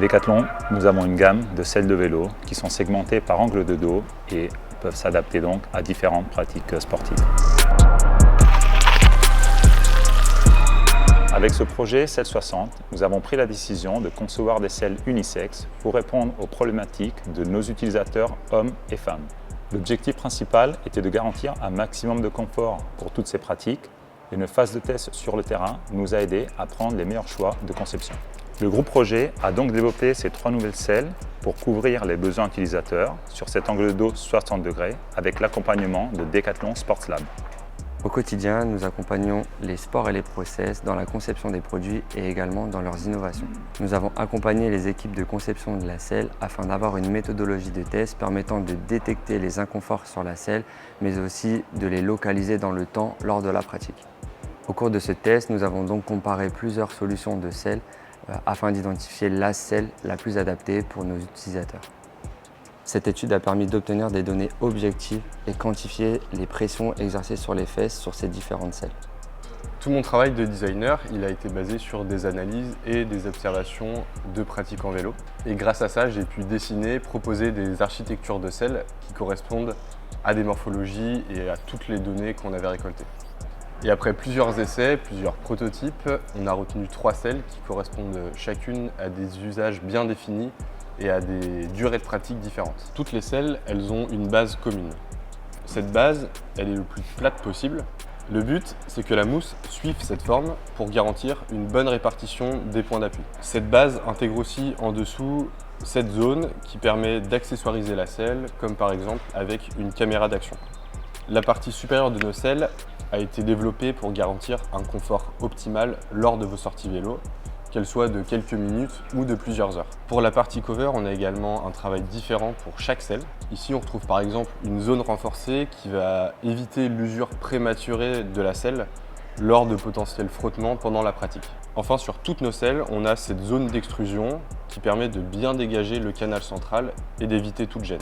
Chez Decathlon, nous avons une gamme de selles de vélo qui sont segmentées par angle de dos et peuvent s'adapter donc à différentes pratiques sportives. Avec ce projet Selle 60, nous avons pris la décision de concevoir des selles unisexes pour répondre aux problématiques de nos utilisateurs hommes et femmes. L'objectif principal était de garantir un maximum de confort pour toutes ces pratiques et une phase de test sur le terrain nous a aidé à prendre les meilleurs choix de conception. Le groupe projet a donc développé ces 3 nouvelles selles pour couvrir les besoins utilisateurs sur cet angle de dos 60 degrés avec l'accompagnement de Decathlon Sports Lab. Au quotidien, nous accompagnons les sports et les process dans la conception des produits et également dans leurs innovations. Nous avons accompagné les équipes de conception de la selle afin d'avoir une méthodologie de test permettant de détecter les inconforts sur la selle, mais aussi de les localiser dans le temps lors de la pratique. Au cours de ce test, nous avons donc comparé plusieurs solutions de selle afin d'identifier la selle la plus adaptée pour nos utilisateurs. Cette étude a permis d'obtenir des données objectives et quantifier les pressions exercées sur les fesses sur ces différentes selles. Tout mon travail de designer, il a été basé sur des analyses et des observations de pratiques en vélo. Et grâce à ça, j'ai pu dessiner, proposer des architectures de selles qui correspondent à des morphologies et à toutes les données qu'on avait récoltées. Et après plusieurs essais, plusieurs prototypes, on a retenu 3 selles qui correspondent chacune à des usages bien définis et à des durées de pratique différentes. Toutes les selles, elles ont une base commune. Cette base, elle est le plus plate possible. Le but, c'est que la mousse suive cette forme pour garantir une bonne répartition des points d'appui. Cette base intègre aussi en dessous cette zone qui permet d'accessoiriser la selle, comme par exemple avec une caméra d'action. La partie supérieure de nos selles a été développée pour garantir un confort optimal lors de vos sorties vélo, qu'elle soit de quelques minutes ou de plusieurs heures. Pour la partie cover, on a également un travail différent pour chaque selle. Ici, on retrouve par exemple une zone renforcée qui va éviter l'usure prématurée de la selle lors de potentiels frottements pendant la pratique. Enfin, sur toutes nos selles, on a cette zone d'extrusion qui permet de bien dégager le canal central et d'éviter toute gêne.